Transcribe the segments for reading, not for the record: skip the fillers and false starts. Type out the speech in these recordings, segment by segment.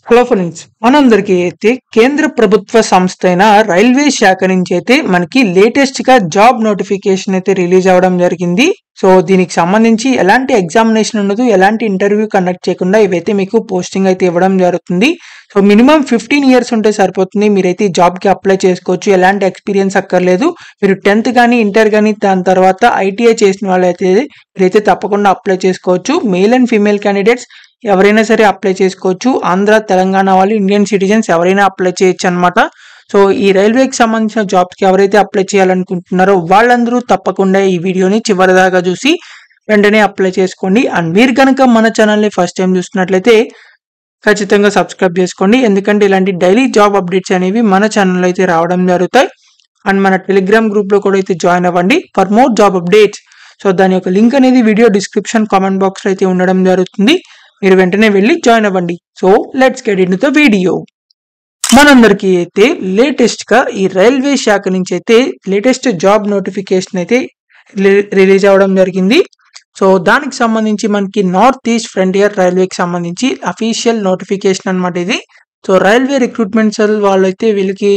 Hello friends, మనందరికీ అయితే కేంద్ర ప్రభుత్వ సంస్థ అయిన రైల్వే శాఖ నుంచి అయితే మనకి లేటెస్ట్ గా జాబ్ నోటిఫికేషన్ అయితే రిలీజ్ అవ్వడం జరిగింది. సో దీనికి సంబంధించి ఎలాంటి ఎగ్జామినేషన్ ఉండదు, ఎలాంటి ఇంటర్వ్యూ కండక్ట్ చేయకుండా ఇవైతే మీకు పోస్టింగ్ అయితే ఇవ్వడం జరుగుతుంది. సో మినిమం 15 ఇయర్స్ ఉంటే సరిపోతుంది. మీరైతే జాబ్ కి అప్లై చేసుకోవచ్చు. ఎలాంటి ఎక్స్పీరియన్స్ అక్కర్లేదు. మీరు 10th కానీ ఇంటర్ కానీ దాని తర్వాత ఐటీఐ చేసిన వాళ్ళైతే మీరైతే తప్పకుండా అప్లై చేసుకోవచ్చు. మేల్ అండ్ ఫీమేల్ క్యాండిడేట్స్ ఎవరైనా సరే అప్లై చేసుకోవచ్చు. ఆంధ్ర, తెలంగాణ వాళ్ళు, ఇండియన్ సిటిజన్స్ ఎవరైనా అప్లై చేయొచ్చు అనమాట. సో ఈ రైల్వేకి సంబంధించిన జాబ్స్ కి ఎవరైతే అప్లై చేయాలనుకుంటున్నారో వాళ్ళందరూ తప్పకుండా ఈ వీడియోని చివరిదాకా చూసి వెంటనే అప్లై చేసుకోండి. అండ్ మీరు కనుక మన ఛానల్ని ఫస్ట్ టైం చూస్తున్నట్లయితే ఖచ్చితంగా సబ్స్క్రైబ్ చేసుకోండి. ఎందుకంటే ఇలాంటి డైలీ జాబ్ అప్డేట్స్ అనేవి మన ఛానల్లో అయితే రావడం జరుగుతాయి. అండ్ మన టెలిగ్రామ్ గ్రూప్ లో కూడా అయితే జాయిన్ అవ్వండి for more job updates. So దాని యొక్క లింక్ అనేది వీడియో డిస్క్రిప్షన్ కామెంట్ బాక్స్ లో అయితే ఉండడం జరుగుతుంది. మీరు వెంటనే వెళ్ళి జాయిన్ అవ్వండి. So let's get in to the video. మనందరికీ అయితే లేటెస్ట్ గా ఈ రైల్వే శాఖ నుంచి అయితే లేటెస్ట్ జాబ్ నోటిఫికేషన్ అయితే రిలీజ్ అవ్వడం జరిగింది. సో దానికి సంబంధించి మనకి నార్త్ ఈస్ట్ ఫ్రంటియర్ రైల్వేకి సంబంధించి అఫీషియల్ నోటిఫికేషన్ అనమాట ఇది. సో రైల్వే రిక్రూట్మెంట్ సెల్ వాళ్ళు అయితే వీళ్ళకి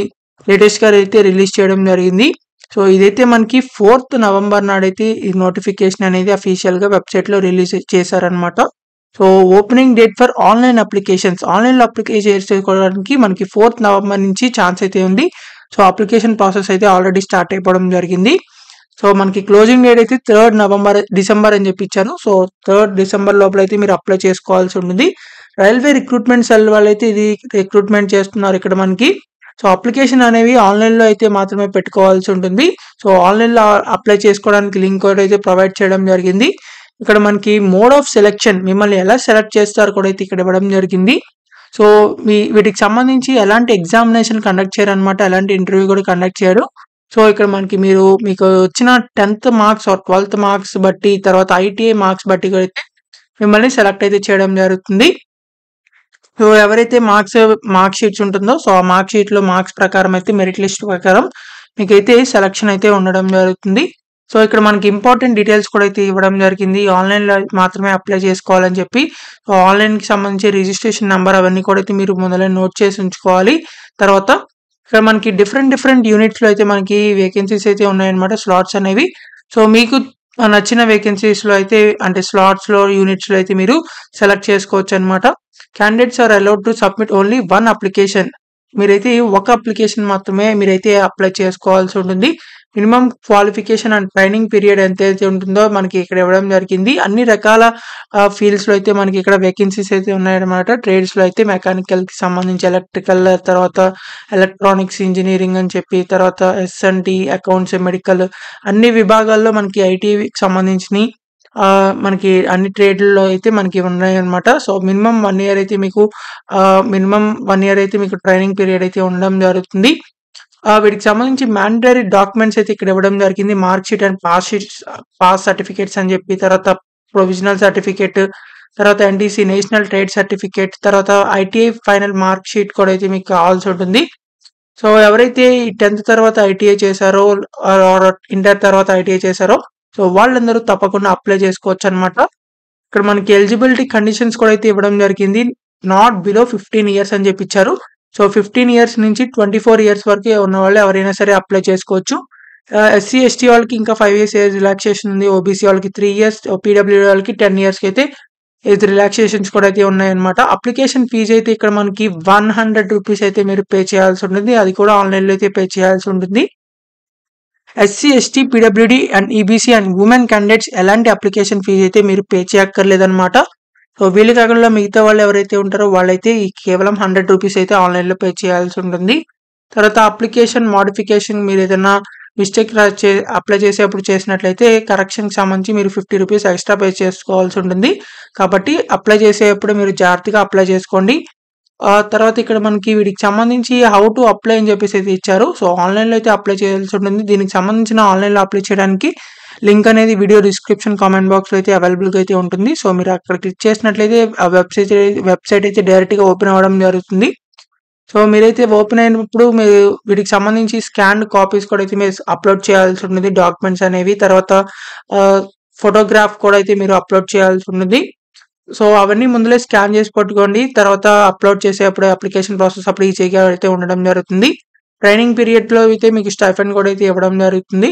లేటెస్ట్ గా అయితే రిలీజ్ చేయడం జరిగింది. సో ఇదైతే మనకి 4th నవంబర్ నాడైతే ఈ నోటిఫికేషన్ అనేది అఫీషియల్ గా వెబ్సైట్ లో రిలీజ్ చేశారనమాట. So opening date for online applications, online లో అప్లికేషన్ చేసుకోవడానికి మనకి 4th నవంబర్ నుంచి ఛాన్స్ అయితే ఉంది. సో అప్లికేషన్ ప్రాసెస్ అయితే ఆల్రెడీ స్టార్ట్ అయిపోవడం జరిగింది. సో మనకి క్లోజింగ్ డేట్ అయితే 3rd డిసెంబర్ అని చెప్పి ఇచ్చారు. సో 3rd డిసెంబర్ లోపల అయితే మీరు అప్లై చేసుకోవాల్సి ఉంటుంది. రైల్వే రిక్రూట్మెంట్ సెల్ వాళ్ళు అయితే ఇది రిక్రూట్మెంట్ చేస్తున్నారు ఇక్కడ మనకి. సో అప్లికేషన్ అనేవి ఆన్లైన్ లో అయితే మాత్రమే పెట్టుకోవాల్సి ఉంటుంది. సో ఆన్లైన్ లో అప్లై చేసుకోవడానికి లింక్ కూడా అయితే ప్రొవైడ్ చేయడం జరిగింది. ఇక్కడ మనకి మోడ్ ఆఫ్ సెలెక్షన్, మిమ్మల్ని ఎలా సెలెక్ట్ చేస్తారు కూడా అయితే ఇక్కడ ఇవ్వడం జరిగింది. సో వీటికి సంబంధించి ఎలాంటి ఎగ్జామినేషన్ కండక్ట్ చేయరు అనమాట, ఎలాంటి ఇంటర్వ్యూ కూడా కండక్ట్ చేయరు. సో ఇక్కడ మనకి మీకు వచ్చిన 10th marks are 12th marks బట్టి, తర్వాత ఐటీఐ మార్క్స్ బట్టి కూడా అయితే మిమ్మల్ని సెలెక్ట్ అయితే చేయడం జరుగుతుంది. సో ఎవరైతే మార్క్ షీట్స్ ఉంటుందో, సో ఆ మార్క్ షీట్ లో మార్క్స్ ప్రకారం అయితే మెరిట్ లిస్ట్ ప్రకారం మీకైతే సెలక్షన్ అయితే ఉండడం జరుగుతుంది. సో ఇక్కడ మనకి ఇంపార్టెంట్ డీటెయిల్స్ కూడా అయితే ఇవ్వడం జరిగింది. ఆన్లైన్ లో మాత్రమే అప్లై చేసుకోవాలని చెప్పి. సో ఆన్లైన్ కి సంబంధించి రిజిస్ట్రేషన్ నెంబర్ అవన్నీ కూడా అయితే మీరు మొదలై నోట్ చేసి ఉంచుకోవాలి. తర్వాత ఇక్కడ మనకి డిఫరెంట్ యూనిట్స్ లో అయితే మనకి వేకెన్సీస్ అయితే ఉన్నాయన్నమాట, స్లాట్స్ అనేవి. సో మీకు నచ్చిన వేకెన్సీస్ లో అయితే, అంటే స్లాట్స్ లో, యూనిట్స్ లో అయితే మీరు సెలెక్ట్ చేసుకోవచ్చు అనమాట. Candidates are allowed to submit only 1 application. మీరైతే ఒక అప్లికేషన్ మాత్రమే మీరైతే అప్లై చేసుకోవాల్సి ఉంటుంది. Minimum qualification and training period ఎంతైతే ఉంటుందో మనకి ఇక్కడ ఇవ్వడం జరిగింది. అన్ని రకాల ఫీల్డ్స్ లో అయితే మనకి ఇక్కడ వేకెన్సీస్ అయితే ఉన్నాయన్నమాట. ట్రేడ్స్ లో అయితే మెకానికల్ కి సంబంధించి, ఎలక్ట్రికల్, తర్వాత ఎలక్ట్రానిక్స్ ఇంజనీరింగ్ అని చెప్పి, తర్వాత ఎస్ఎన్టీ, అకౌంట్స్, మెడికల్, అన్ని విభాగాల్లో మనకి ఐటీకి సంబంధించిన మనకి అన్ని ట్రేడ్లలో అయితే మనకి ఉన్నాయన్నమాట. సో మినిమం 1 ఇయర్ అయితే మీకు ట్రైనింగ్ పీరియడ్ అయితే ఉండడం జరుగుతుంది. వీటికి సంబంధించి మ్యాండటరీ డాక్యుమెంట్స్ అయితే ఇక్కడ ఇవ్వడం జరిగింది. Mark sheet and pass certificates అని చెప్పి, తర్వాత ప్రొవిజనల్ సర్టిఫికేట్, తర్వాత ఎన్టీసీ నేషనల్ ట్రేడ్ సర్టిఫికేట్, తర్వాత ఐటీఐ ఫైనల్ మార్క్ షీట్ కూడా అయితే మీకు కావాల్సి ఉంటుంది. సో ఎవరైతే ఈ 10th తర్వాత ఐటీఐ చేశారో, ఇంటర్ తర్వాత ఐటీఐ చేశారో, సో వాళ్ళందరూ తప్పకుండా అప్లై చేసుకోవచ్చు అనమాట. ఇక్కడ మనకి ఎలిజిబిలిటీ కండిషన్స్ కూడా అయితే ఇవ్వడం జరిగింది. నాట్ బిలో 15 ఇయర్స్ అని చెప్పి ఇచ్చారు. సో 15 ఇయర్స్ నుంచి 24 ఇయర్స్ వరకు ఉన్న వాళ్ళు ఎవరైనా సరే అప్లై చేసుకోవచ్చు. ఎస్సీ ఎస్టీ వాళ్ళకి ఇంకా 5 years ఏజ్ రిలాక్సేషన్ ఉంది. ఓబీసీ వాళ్ళకి 3 years, పీడబ్ల్యూడీ వాళ్ళకి 10 years కి అయితే ఏజ్ రిలాక్సేషన్స్ కూడా అయితే ఉన్నాయన్నమాట. అప్లికేషన్ ఫీజు అయితే ఇక్కడ మనకి 100 రూపీస్ అయితే మీరు పే చేయాల్సి ఉంటుంది. అది కూడా ఆన్లైన్ లో అయితే పే చేయాల్సి ఉంటుంది. SC ST, PWD and EBC and women candidates ఎలాంటి అప్లికేషన్ ఫీజు అయితే మీరు పే చేయక్కర్లేదన్నమాట. సో వీళ్ళు కాకుండా మిగతా వాళ్ళు ఎవరైతే ఉంటారో వాళ్ళైతే కేవలం 100 రూపీస్ అయితే ఆన్లైన్ లో పే చేయాల్సి ఉంటుంది. తర్వాత అప్లికేషన్ మోడిఫికేషన్, మీరు ఏదైనా మిస్టేక్ అప్లై చేసేప్పుడు చేసినట్లయితే కరెక్షన్ కి సంబంధించి మీరు 50 రూపీస్ ఎక్స్ట్రా పే చేసుకోవాల్సి ఉంటుంది. కాబట్టి అప్లై చేసేటప్పుడు మీరు జాగ్రత్తగా అప్లై చేసుకోండి. తర్వాత ఇక్కడ మనకి వీటికి సంబంధించి హౌ టు అప్లై అని చెప్పేసి అయితే ఇచ్చారు. సో ఆన్లైన్ లో అయితే అప్లై చేయాల్సి ఉంటుంది. దీనికి సంబంధించిన ఆన్లైన్ లో అప్లై చేయడానికి లింక్ అనేది వీడియో డిస్క్రిప్షన్ కామెంట్ బాక్స్ లో అయితే అవైలబుల్ గా అయితే ఉంటుంది. సో మీరు అక్కడ క్లిక్ చేసినట్లయితే ఆ వెబ్సైట్ అయితే డైరెక్ట్ గా ఓపెన్ అవ్వడం జరుగుతుంది. సో మీరైతే ఓపెన్ అయినప్పుడు మీరు వీటికి సంబంధించి స్కాన్ కాపీస్ కూడా అయితే మీరు అప్లోడ్ చేయాల్సి ఉంటుంది, డాక్యుమెంట్స్ అనేవి. తర్వాత ఫోటోగ్రాఫ్ కూడా అయితే మీరు అప్లోడ్ చేయాల్సి ఉంటుంది. సో అవన్నీ ముందులే స్కాన్ చేసి పట్టుకోండి. తర్వాత అప్లోడ్ చేసేటప్పుడు అప్లికేషన్ ప్రాసెస్ అప్పుడు ఈజీగా అయితే ఉండడం జరుగుతుంది. ట్రైనింగ్ పీరియడ్‌లో అయితే మీకు స్టైఫండ్ కూడా అయితే ఇవ్వడం జరుగుతుంది.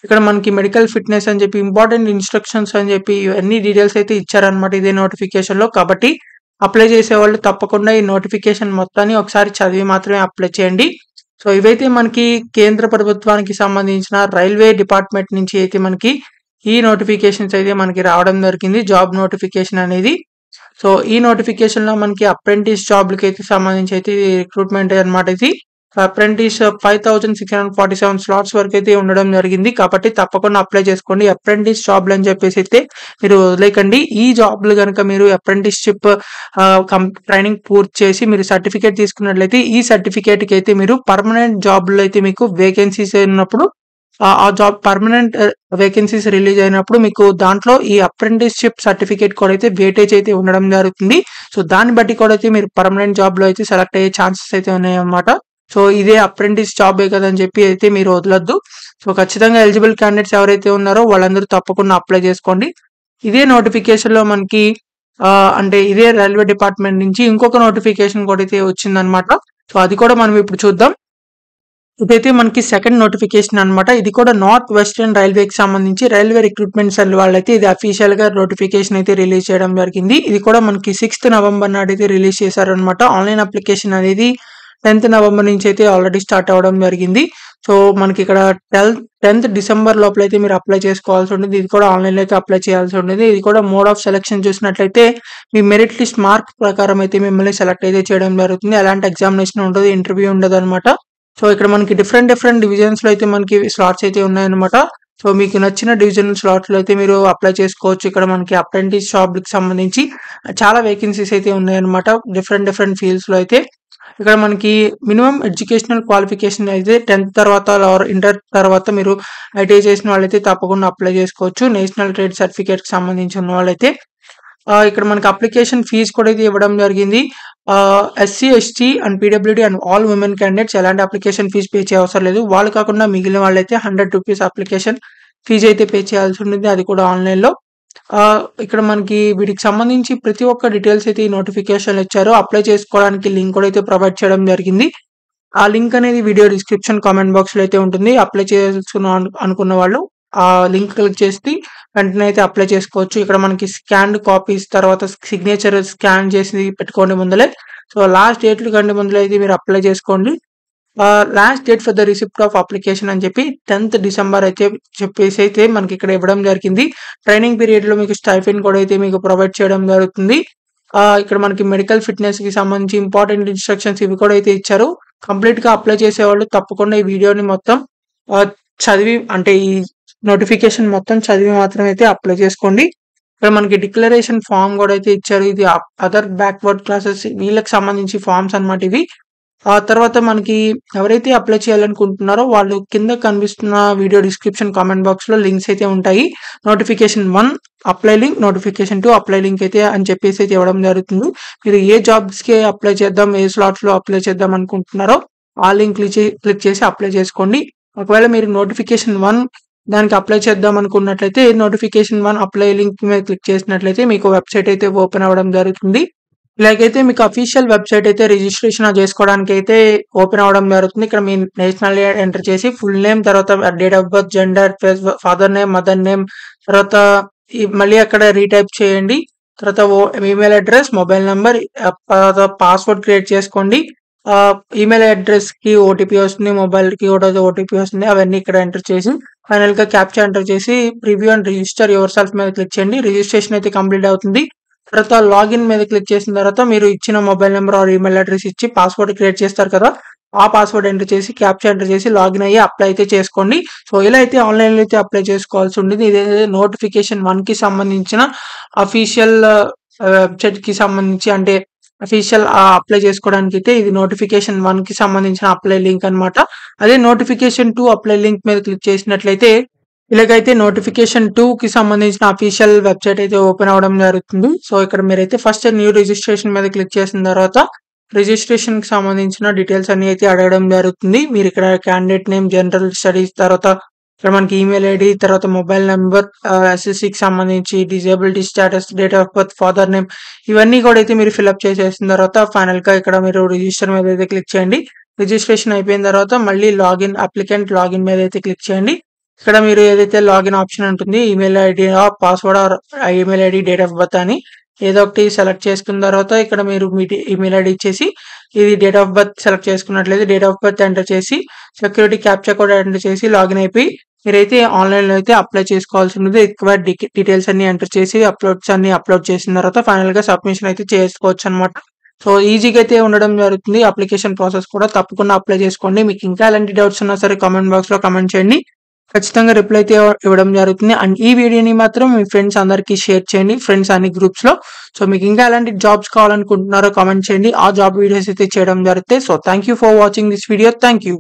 ఇక్కడ మనకి మెడికల్ ఫిట్‌నెస్ అని చెప్పి, ఇంపార్టెంట్ ఇన్‌స్ట్రక్షన్స్ అని చెప్పి ఇవన్నీ డీటెయిల్స్ అయితే ఇచ్చారన్నమాట ఇదే నోటిఫికేషన్‌లో. కాబట్టి అప్లై చేసేవాళ్ళు తప్పకుండా ఈ నోటిఫికేషన్ మొత్తాన్ని ఒకసారి చదివి మాత్రమే అప్లై చేయండి. సో ఇవైతే మనకి కేంద్ర ప్రభుత్వానికి సంబంధించిన రైల్వే డిపార్ట్మెంట్ నుంచి అయితే మనకి ఈ నోటిఫికేషన్స్ అయితే మనకి రావడం జరిగింది. జాబ్ నోటిఫికేషన్ అనేది. సో ఈ నోటిఫికేషన్‌లో మనకి అప్రెంటిస్ జాబ్‌లకైతే సంబంధించి అయితే రిక్రూట్‌మెంట్ అన్నమాట ఇది. అప్రెంటిస్ 5647 స్లాట్స్ వరకైతే ఉండడం జరిగింది. కాబట్టి తప్పకుండా అప్లై చేసుకోండి. అప్రెంటిస్ జాబ్‌లు అని చెప్పేసి అయితే మీరు వదిలేయకండి. ఈ జాబ్‌లు గనుక మీరు అప్రెంటిస్‌షిప్ ట్రైనింగ్ పూర్తి చేసి మీరు సర్టిఫికేట్ తీసుకున్నట్లయితే ఈ సర్టిఫికేట్‌కి అయితే మీరు పర్మనెంట్ జాబ్‌లో అయితే మీకు వేకెన్సీస్ ఉన్నప్పుడు ఆ జాబ్ పర్మనెంట్ వేకెన్సీస్ రిలీజ్ అయినప్పుడు మీకు దాంట్లో ఈ అప్రెంటిస్‌షిప్ సర్టిఫికేట్ కూడా అయితే వెయిటేజ్ అయితే ఉండడం జరుగుతుంది. సో దాన్ని బట్టి కూడా అయితే మీరు పర్మనెంట్ జాబ్‌లో అయితే సెలెక్ట్ అయ్యే ఛాన్సెస్ అయితే ఉన్నాయన్నమాట. సో ఇదే అప్రెంటిస్ జాబే కదని చెప్పి అయితే మీరు వదలొద్దు. సో ఖచ్చితంగా ఎలిజిబుల్ క్యాండిడేట్స్ ఎవరైతే ఉన్నారో వాళ్ళందరూ తప్పకుండా అప్లై చేసుకోండి. ఇదే నోటిఫికేషన్‌లో మనకి అంటే ఇదే రైల్వే డిపార్ట్మెంట్ నుంచి ఇంకొక నోటిఫికేషన్ కూడా అయితే వచ్చిందన్నమాట. సో అది కూడా మనం ఇప్పుడు చూద్దాం. ఇదైతే మనకి సెకండ్ నోటిఫికేషన్ అన్నమాట. ఇది కూడా నార్త్ వెస్టర్న్ రైల్వేకి సంబంధించి రైల్వే రిక్రూట్మెంట్ సెల్ వాళ్ళైతే ఇది అఫీషియల్‌గా నోటిఫికేషన్ అయితే రిలీజ్ చేయడం జరిగింది. ఇది కూడా మనకి 6th నవంబర్ నాడైతే రిలీజ్ చేశారన్నమాట. ఆన్‌లైన్ అప్లికేషన్ అనేది 10th నవంబర్ నుంచి అయితే ఆల్రెడీ స్టార్ట్ అవ్వడం జరిగింది. సో మనకి ఇక్కడ 10th డిసెంబర్ లోపలైతే మీరు అప్లై చేసుకోవాల్సి ఉంటుంది. ఇది కూడా ఆన్‌లైన్‌లో అయితే అప్లై చేయాల్సి ఉంటుంది. ఇది కూడా మోడ్ ఆఫ్ సెలక్షన్ చూసినట్లయితే మీ మెరిట్ లిస్ట్ మార్క్ ప్రకారం అయితే మిమ్మల్ని సెలెక్ట్ అయితే చేయడం జరుగుతుంది. ఎలాంటి ఎగ్జామినేషన్ ఉండదు, ఇంటర్వ్యూ ఉండదన్నమాట. సో ఇక్కడ మనకి డిఫరెంట్ డివిజన్స్‌లో అయితే మనకి స్లాట్స్ అయితే ఉన్నాయన్నమాట. సో మీకు నచ్చిన డివిజనల్ స్లాట్స్‌లో అయితే మీరు అప్లై చేసుకోవచ్చు. ఇక్కడ మనకి అప్రెంటిస్ జాబ్‌లకి సంబంధించి చాలా వేకెన్సీస్ అయితే ఉన్నాయన్నమాట. డిఫరెంట్ ఫీల్డ్స్‌లో అయితే. ఇక్కడ మనకి మినిమమ్ ఎడ్యుకేషనల్ క్వాలిఫికేషన్ అయితే 10th తర్వాత ఆర్ ఇంటర్ తర్వాత మీరు ఐటీఐ చేసిన వాళ్ళైతే తప్పకుండా అప్లై చేసుకోవచ్చు. నేషనల్ ట్రేడ్ సర్టిఫికేట్‌కి సంబంధించి ఉన్న వాళ్ళైతే. ఇక్కడ మనకి అప్లికేషన్ ఫీజ్ కూడా అయితే ఇవ్వడం జరిగింది. SC, ST and PWD and all women candidates ఎలాంటి అప్లికేషన్ ఫీజ్ పే చేయవసరం లేదు. వాళ్ళు కాకుండా మిగిలిన వాళ్ళైతే ₹100 అప్లికేషన్ ఫీజ్ అయితే పే చేయాల్సి ఉంటుంది. అది కూడా ఆన్‌లైన్‌లో. ఇక్కడ మనకి వీటికి సంబంధించి ప్రతి ఒక్క డీటెయిల్స్ అయితే ఈ నోటిఫికేషన్‌లో ఇచ్చారు. అప్లై చేసుకోవడానికి లింక్ కూడా అయితే ప్రొవైడ్ చేయడం జరిగింది. ఆ లింక్ అనేది వీడియో డిస్క్రిప్షన్ కామెంట్ బాక్స్‌లో అయితే ఉంటుంది. అప్లై అనుకున్న వాళ్ళు ఆ లింక్ క్లిక్ చేసి వెంటనే అయితే అప్లై చేసుకోవచ్చు. ఇక్కడ మనకి స్కాన్డ్ కాపీస్ తర్వాత సిగ్నేచర్ స్కాన్ చేసి పెట్టుకోండి ముందలే. సో లాస్ట్ డేట్ కంటే ముందలే అయితే మీరు అప్లై చేసుకోండి. Last date for the receipt of application అని చెప్పి 10th డిసెంబర్ అయితే చెప్పేసి అయితే మనకి ఇక్కడ ఇవ్వడం జరిగింది. ట్రైనింగ్ పీరియడ్‌లో మీకు స్టైఫండ్ కూడా అయితే మీకు ప్రొవైడ్ చేయడం జరుగుతుంది. ఇక్కడ మనకి మెడికల్ ఫిట్‌నెస్‌కి సంబంధించి ఇంపార్టెంట్ ఇన్‌స్ట్రక్షన్స్ ఇవి కూడా అయితే ఇచ్చారు. కంప్లీట్‌గా అప్లై చేసేవాళ్ళు తప్పకుండా ఈ వీడియోని మొత్తం చదివి అంటే ఈ నోటిఫికేషన్ మొత్తం చదివి మాత్రం అయితే అప్లై చేసుకోండి. ఇక్కడ మనకి డిక్లరేషన్ ఫార్మ్ కూడా అయితే ఇచ్చారు. ఇది అదర్ బ్యాక్వర్డ్ క్లాసెస్ వీళ్ళకి సంబంధించి ఫార్మ్స్ అన్నమాట ఇవి. ఆ తర్వాత మనకి ఎవరైతే అప్లై చేయాలనుకుంటున్నారో వాళ్ళు కింద కనిపిస్తున్న వీడియో డిస్క్రిప్షన్ కామెంట్ బాక్స్‌లో లింక్స్ అయితే ఉంటాయి. Notification 1 apply link, notification 2 apply link అయితే అని చెప్పేసి అయితే ఇవ్వడం జరుగుతుంది. మీరు ఏ జాబ్స్‌కి అప్లై చేద్దాం, ఏ స్లాట్స్‌లో అప్లై చేద్దాం అనుకుంటున్నారో ఆ లింక్ క్లిక్ చేసి అప్లై చేసుకోండి. ఒకవేళ మీరు నోటిఫికేషన్ 1 దానికి అప్లై చేద్దాం అనుకున్నట్లయితే నోటిఫికేషన్ 1 అప్లై లింక్ మీద క్లిక్ చేసినట్లయితే మీకు వెబ్‌సైట్ అయితే ఓపెన్ అవ్వడం జరుగుతుంది. ఇలాగైతే మీకు అఫీషియల్ వెబ్‌సైట్ అయితే రిజిస్ట్రేషన్ చేసుకోవడానికి అయితే ఓపెన్ అవ్వడం జరుగుతుంది. ఇక్కడ మీ నేషనల్ ఎంటర్ చేసి ఫుల్ నేమ్, తర్వాత date of birth, gender, father name, mother name, తర్వాత మళ్ళీ అక్కడ రీటైప్ చేయండి. తర్వాత ఈమెయిల్ అడ్రస్, మొబైల్ నంబర్, తర్వాత పాస్వర్డ్ క్రియేట్ చేసుకోండి. ఈమెయిల్ అడ్రస్‌కి ఓటీపీ వస్తుంది. మొబైల్‌కి కూడా ఓటీపీ వస్తుంది. అవన్నీ ఇక్కడ ఎంటర్ చేసి ఫైనల్‌గా క్యాప్చా ఎంటర్ చేసి preview and register your self మీద క్లిక్ చేయండి. రిజిస్ట్రేషన్ అయితే కంప్లీట్ అవుతుంది. తర్వాత లాగిన్ మీద క్లిక్ చేసిన తర్వాత మీరు ఇచ్చిన mobile number are email address ఇచ్చి పాస్వర్డ్ క్రియేట్ చేస్తారు కదా! ఆ పాస్వర్డ్ ఎంటర్ చేసి క్యాప్చా ఎంటర్ చేసి లాగిన్ అయ్యి అప్లై అయితే చేసుకోండి. సో ఇలా అయితే ఆన్‌లైన్‌లో అయితే అప్లై చేసుకోవాల్సి ఉంటుంది. ఇదైతే నోటిఫికేషన్ 1కి సంబంధించిన అఫీషియల్ వెబ్‌సైట్‌కి సంబంధించి అంటే అఫీషియల్ అప్లై చేసుకోవడానికి అయితే ఇది నోటిఫికేషన్ 1కి సంబంధించిన అప్లై లింక్ అన్నమాట. అదే నోటిఫికేషన్ 2 అప్లై లింక్ మీద క్లిక్ చేసినట్లయితే ఇలాగైతే నోటిఫికేషన్ 2కి సంబంధించిన అఫీషియల్ వెబ్‌సైట్ అయితే ఓపెన్ అవ్వడం జరుగుతుంది. సో ఇక్కడ మీరైతే ఫస్ట్ న్యూ రిజిస్ట్రేషన్ మీద క్లిక్ చేసిన తర్వాత రిజిస్ట్రేషన్‌కి సంబంధించిన డీటెయిల్స్ అన్నీ అయితే అడగడం జరుగుతుంది. మీరు ఇక్కడ క్యాండిడేట్ నేమ్, జనరల్ స్టడీస్, తర్వాత ఇక్కడ మనకి ఈమెయిల్ ఐడి, తర్వాత మొబైల్ నెంబర్, ఎస్ఎస్సికి సంబంధించి disability status, date of birth, father name, ఇవన్నీ కూడా అయితే మీరు ఫిల్అప్ చేసేసిన తర్వాత ఫైనల్ గా ఇక్కడ మీరు రిజిస్టర్ మీద అయితే క్లిక్ చేయండి. రిజిస్ట్రేషన్ అయిపోయిన తర్వాత మళ్ళీ లాగిన్, అప్లికెంట్ లాగిన్ మీద అయితే క్లిక్ చేయండి. ఇక్కడ మీరు ఏదైతే లాగిన్ ఆప్షన్ ఉంటుంది, email ID, password, email ID, date of birth అని ఏదో ఒకటి సెలెక్ట్ చేసుకున్న తర్వాత ఇక్కడ మీరు మీ ఈమెయిల్ ఐడి ఇచ్చేసి, ఇది డేట్ ఆఫ్ బర్త్ సెలెక్ట్ చేసుకున్నట్లయితే డేట్ ఆఫ్ బర్త్ ఎంటర్ చేసి, సెక్యూరిటీ క్యాప్చా కోడ్ ఎంటర్ చేసి లాగిన్ అయిపోయి మీరైతే ఆన్లైన్ లో అయితే అప్లై చేసుకోవాల్సి ఉంటుంది. ఎక్కువ డీటెయిల్స్ అన్ని ఎంటర్ చేసి అప్లోడ్ చేసిన తర్వాత ఫైనల్ గా సబ్మిషన్ అయితే చేసుకోవచ్చు అనమాట. సో ఈజీగా అయితే ఉండడం జరుగుతుంది. అప్లికేషన్ ప్రాసెస్ కూడా తప్పకుండా అప్లై చేసుకోండి. మీకు ఇంకా ఎలాంటి డౌట్స్ ఉన్నా సరే కామెంట్ బాక్స్ లో కామెంట్ చేయండి, ఖచ్చితంగా రిప్లై అయితే ఇవ్వడం జరుగుతుంది. అండ్ ఈ వీడియోని మాత్రం మీ ఫ్రెండ్స్ అందరికీ షేర్ చేయండి, ఫ్రెండ్స్ అన్ని గ్రూప్స్ లో. సో మీకు ఇంకా ఎలాంటి జాబ్స్ కావాలనుకుంటున్నారో కామెంట్ చేయండి, ఆ జాబ్ వీడియోస్ అయితే చేయడం జరుగుతాయి. So thank you for watching this video. Thank you.